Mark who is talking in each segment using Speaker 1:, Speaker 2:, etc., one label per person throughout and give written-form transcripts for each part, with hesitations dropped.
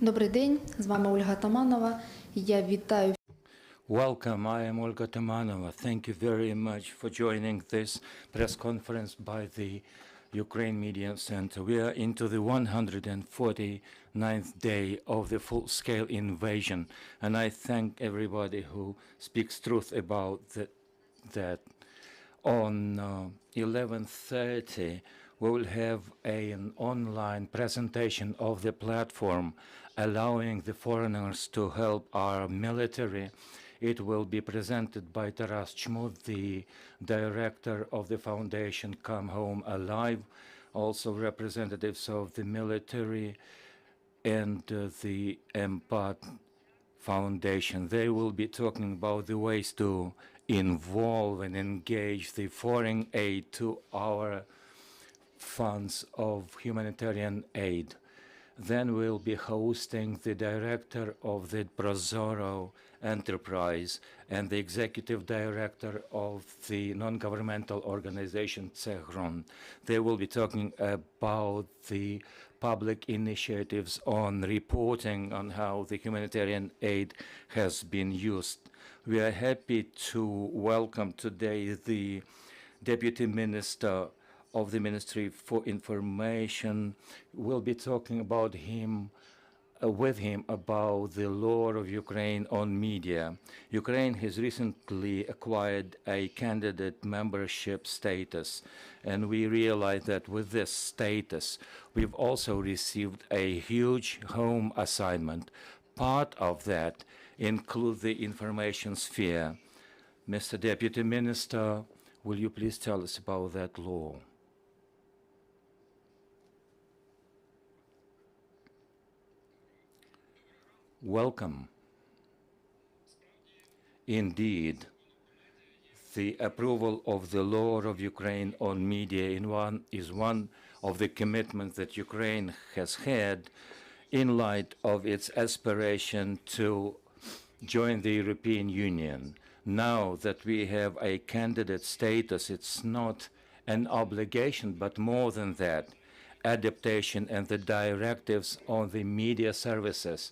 Speaker 1: Добрий день, з вами Ольга Таманова. Я вітаю.
Speaker 2: Welcome, I am Olga Tamanova. Thank you very much for joining this press conference by the Ukraine Media Center. We are into the 149th day of the full-scale invasion, and I thank everybody who speaks truth about that. On 11:30, we will have an online presentation of the platform allowing the foreigners to help our military. It will be presented by Taras Chmut, the director of the foundation Come Home Alive, also representatives of the military and the EMPAT Foundation. They will be talking about the ways to involve and engage the foreign aid to our funds of humanitarian aid. Then we'll be hosting the director of the Prozoro enterprise and the executive director of the non-governmental organization Tsehron. They will be talking about the public initiatives on reporting on how the humanitarian aid has been used. We are happy to welcome today the Deputy Minister of the Ministry for Information. We'll be talking about with him about the law of Ukraine on media. Ukraine has recently acquired a candidate membership status, and we realize that with this status, we've also received a huge home assignment. Part of that includes the information sphere. Mr. Deputy Minister, will you please tell us about that law? Welcome. Indeed, the approval of the law of Ukraine on media is one of the commitments that Ukraine has had in light of its aspiration to join the European Union. Now that we have a candidate status, it's not an obligation, but more than that, adaptation and the directives on the media services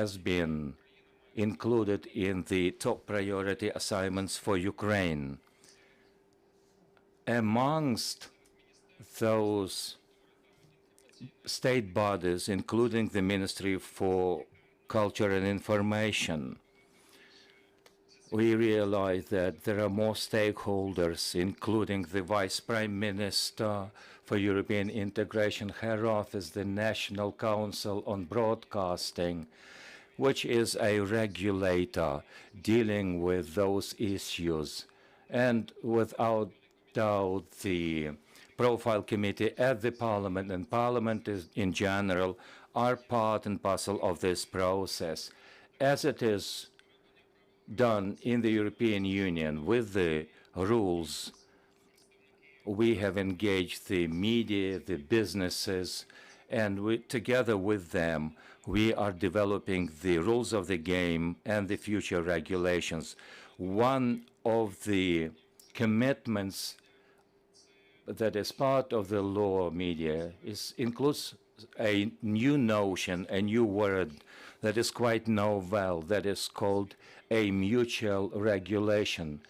Speaker 2: has been included in the top priority assignments for Ukraine. Amongst those state bodies, including the Ministry for Culture and Information, we realize that there are more stakeholders, including the Vice Prime Minister for European Integration, her office, the National Council on Broadcasting, which is a regulator dealing with those issues. And without doubt, the Profile Committee at the Parliament and Parliament in general are part and parcel of this process. As it is done in the European Union with the rules, we have engaged the media, the businesses, and together with them, we are developing the rules of the game and the future regulations. One of the commitments that is part of the law of media includes a new notion, a new word that is quite novel, that is called a mutual regulation,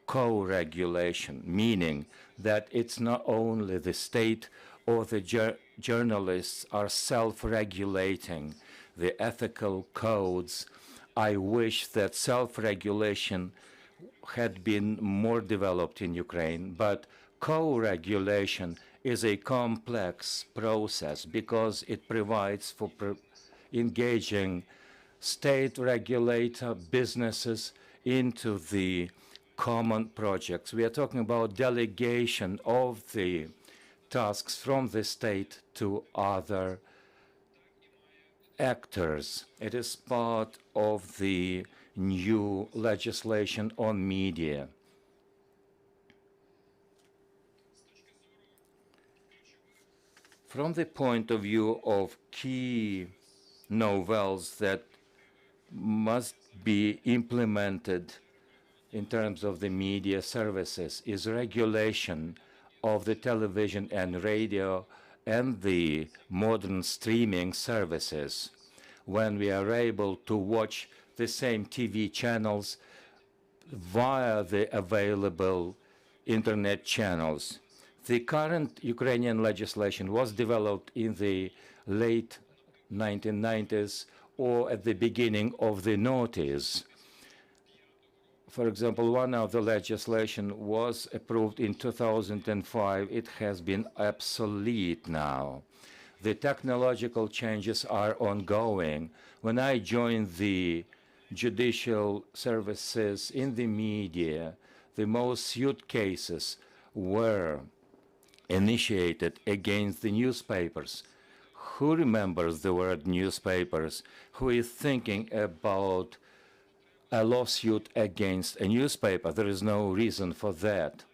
Speaker 2: co-regulation, meaning that it's not only the state or the journalists are self-regulating the ethical codes. I wish that self-regulation had been more developed in Ukraine, but co-regulation is a complex process because it provides for engaging state regulator businesses into the common projects. We are talking about delegation of the tasks from the state to other actors. It is part of the new legislation on media. From the point of view of key novels that must be implemented in terms of the media services is regulation of the television and radio and the modern streaming services. when we are able to watch the same TV channels via the available internet channels. The current Ukrainian legislation was developed in the late 1990s or at the beginning of the noughties. For example, one of the legislation was approved in 2005. It has been obsolete now. The technological changes are ongoing. When I joined the judicial services in the media, the most sued cases were initiated against the newspapers. Who remembers the word newspapers? Who is thinking about a lawsuit against a newspaper? There is no reason for that.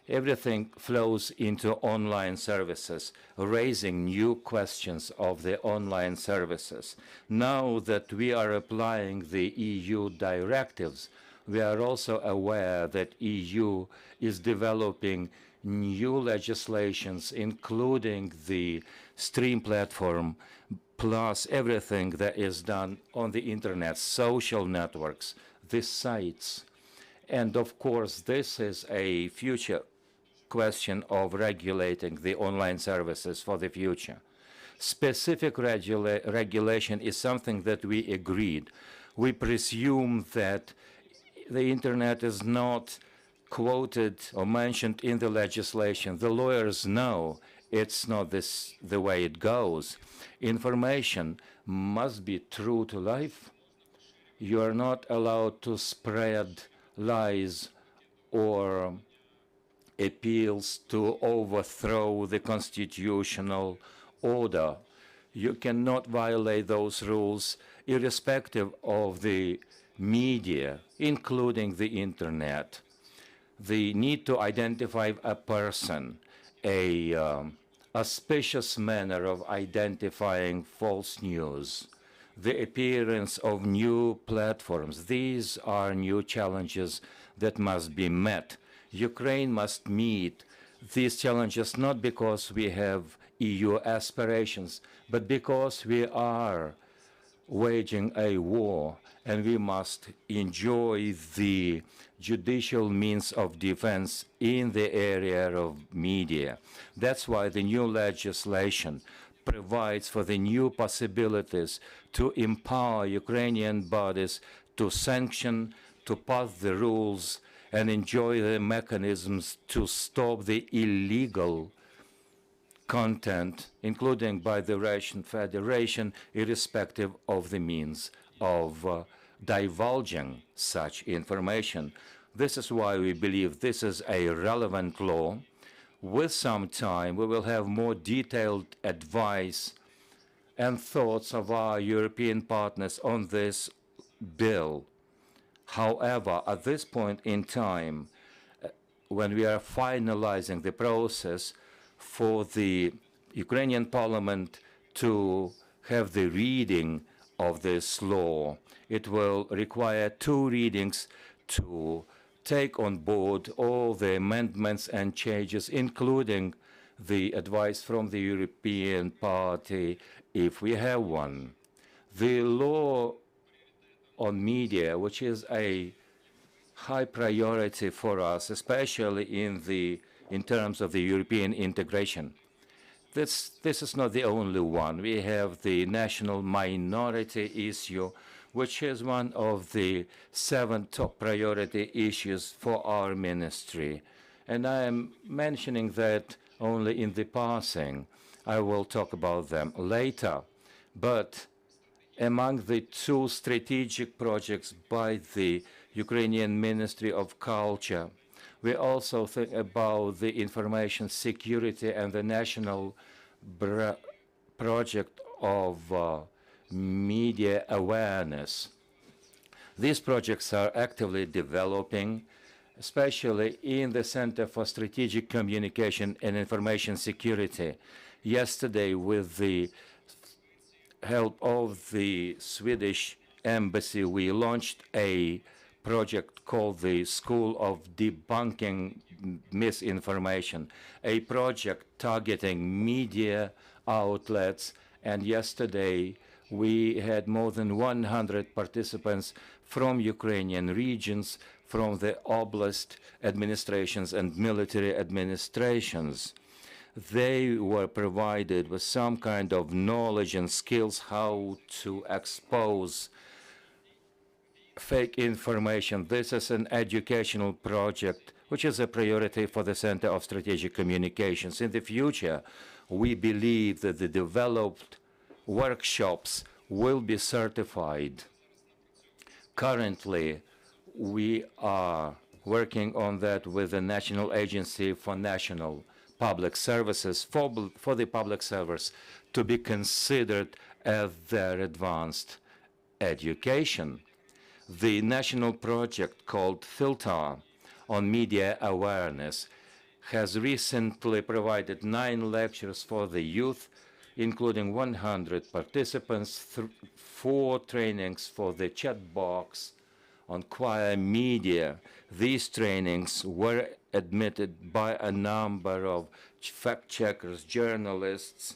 Speaker 2: Everything flows into online services, raising new questions of the online services. Now that we are applying the EU directives, we are also aware that EU is developing new legislations, including the stream platform, plus everything that is done on the internet, social networks, the sites. And of course, this is a future question of regulating the online services for the future. Specific regulation is something that we agreed. We presume that the internet is not quoted or mentioned in the legislation. The lawyers know it's not the way it goes. Information must be true to life. You are not allowed to spread lies or appeals to overthrow the constitutional order. You cannot violate those rules irrespective of the media, including the internet. The need to identify a person, a auspicious manner of identifying false news, the appearance of new platforms. These are new challenges that must be met. Ukraine must meet these challenges not because we have EU aspirations, but because we are waging a war, and we must enjoy the judicial means of defense in the area of media. That's why the new legislation provides for the new possibilities to empower Ukrainian bodies to sanction, to pass the rules, and enjoy the mechanisms to stop the illegal content, including by the Russian Federation, irrespective of the means of divulging such information. This is why we believe this is a relevant law. With some time, we will have more detailed advice and thoughts of our European partners on this bill. However, at this point in time, when we are finalizing the process for the Ukrainian parliament to have the reading of this law, it will require 2 readings to take on board all the amendments and changes, including the advice from the European Party, if we have one. The law on media, which is a high priority for us, especially in terms of the European integration. This is not the only one. We have the national minority issue, which is one of the 7 top priority issues for our ministry. And I am mentioning that only in the passing. I will talk about them later. But among the 2 strategic projects by the Ukrainian Ministry of Culture, we also think about the information security and the national project of media awareness. These projects are actively developing, especially in the Center for Strategic Communication and Information Security. Yesterday, with the help of the Swedish Embassy, we launched a project called the School of Debunking Misinformation, a project targeting media outlets. And yesterday We had more than 100 participants from Ukrainian regions, from the oblast administrations and military administrations. They were provided with some kind of knowledge and skills how to expose fake information. This is an educational project which is a priority for the Center of Strategic Communications. In the future, we believe that the developed workshops will be certified. Currently, we are working on that with the National Agency for National Public Services for the public service to be considered as their advanced education. The national project called Filter on media awareness has recently provided 9 lectures for the youth, including 100 participants, 4 trainings for the chat box on queer media. These trainings were admitted by a number of fact-checkers, journalists.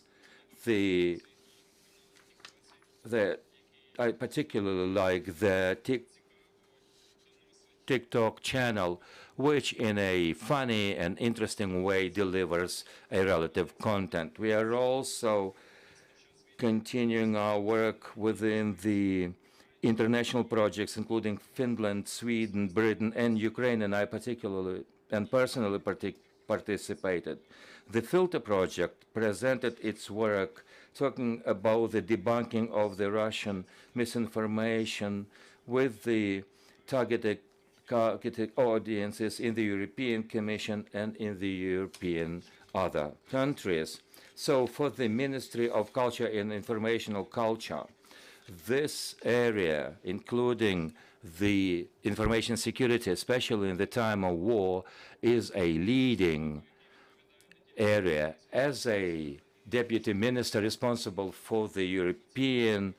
Speaker 2: I particularly like the TikTok channel, which in a funny and interesting way delivers a relative content. We are also continuing our work within the international projects, including Finland, Sweden, Britain, and Ukraine, and I particularly and personally participated. The Filter project presented its work talking about the debunking of the Russian misinformation with the targeted audiences in the European Commission and in the European other countries. So for the Ministry of Culture and Informational Culture, this area, including the information security, especially in the time of war, is a leading area. As a deputy minister responsible for the European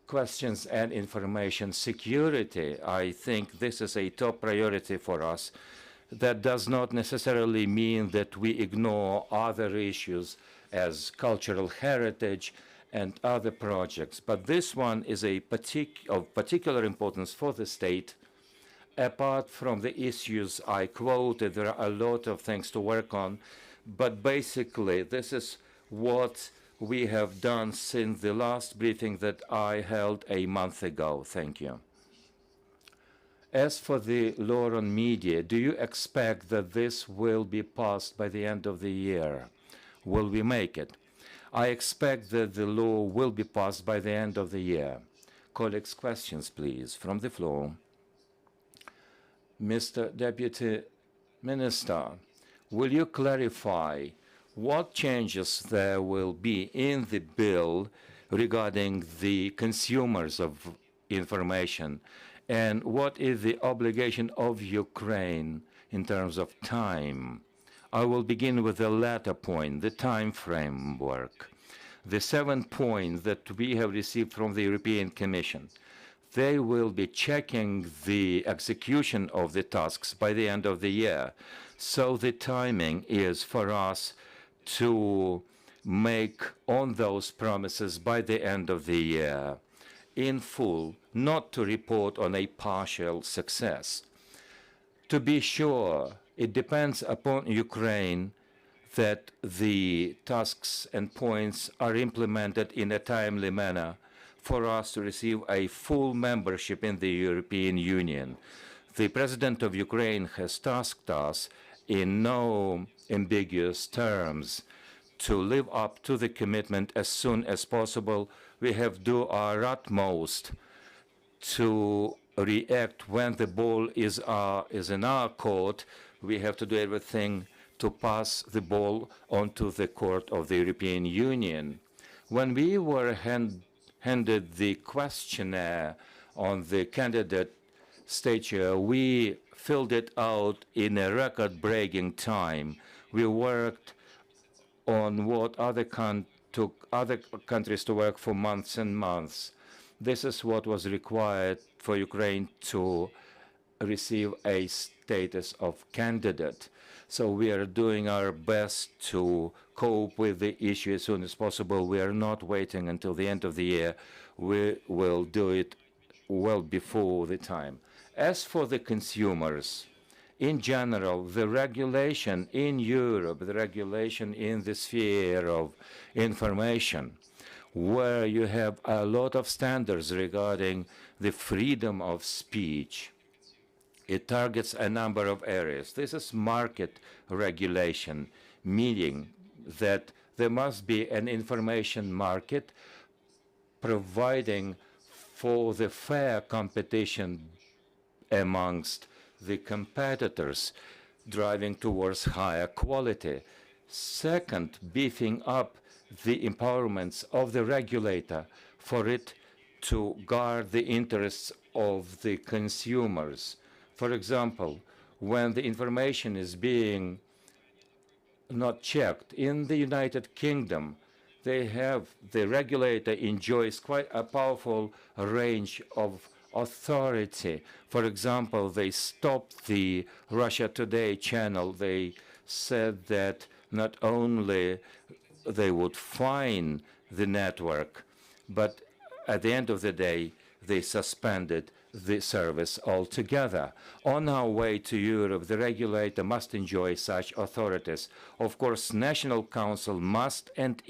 Speaker 2: questions and information security, I think this is a top priority for us. That does not necessarily mean that we ignore other issues as cultural heritage and other projects, but this one is of particular importance for the state. Apart from the issues I quoted, there are a lot of things to work on, but basically this is what we have done since the last briefing that I held a month ago. Thank you. As for the law on media, do you expect that this will be passed by the end of the year? Will we make it? I expect that the law will be passed by the end of the year. Colleagues, questions, please, from the floor. Mr. Deputy Minister, will you clarify what changes there will be in the bill regarding the consumers of information, and what is the obligation of Ukraine in terms of time? I will begin with the latter point, the time framework. The 7 points that we have received from the European Commission, they will be checking the execution of the tasks by the end of the year. So the timing is for us to make on those promises by the end of the year in full, not to report on a partial success. To be sure, it depends upon Ukraine that the tasks and points are implemented in a timely manner for us to receive a full membership in the European Union. The President of Ukraine has tasked us in no ambiguous terms to live up to the commitment as soon as possible. We have to do our utmost to react when the ball is in our court. We have to do everything to pass the ball onto the court of the European Union. When we were handed the questionnaire on the candidate stature, we filled it out in a record-breaking time. We worked on what took other countries to work for months and months. This is what was required for Ukraine to receive a status of candidate. So we are doing our best to cope with the issue as soon as possible. We are not waiting until the end of the year. We will do it well before the time. As for the consumers, in general, the regulation in Europe, the regulation in the sphere of information, where you have a lot of standards regarding the freedom of speech, it targets a number of areas. This is market regulation, meaning that there must be an information market providing for the fair competition amongst the competitors, driving towards higher quality. Second, beefing up the empowerments of the regulator for it to guard the interests of the consumers. For example, when the information is being not checked in the United Kingdom, the regulator enjoys quite a powerful range of authority. For example, they stopped the Russia Today channel. They said that not only they would fine the network, but at the end of the day, they suspended the service altogether. On our way to Europe, the regulator must enjoy such authorities. Of course, National Council must and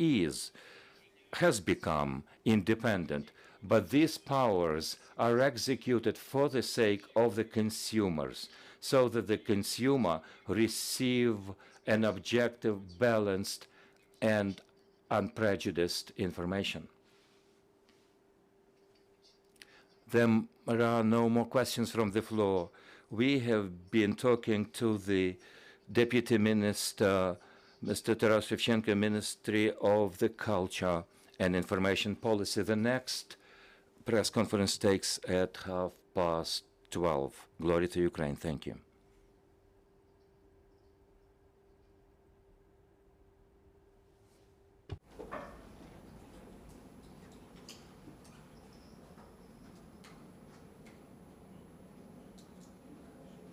Speaker 2: has become independent, but these powers are executed for the sake of the consumers, so that the consumer receive an objective, balanced, and unprejudiced information. There are no more questions from the floor. We have been talking to the Deputy Minister, Mr. Taras Shevchenko, Ministry of the Culture and Information Policy. The next press conference takes at 12:30. Glory to Ukraine. Thank you.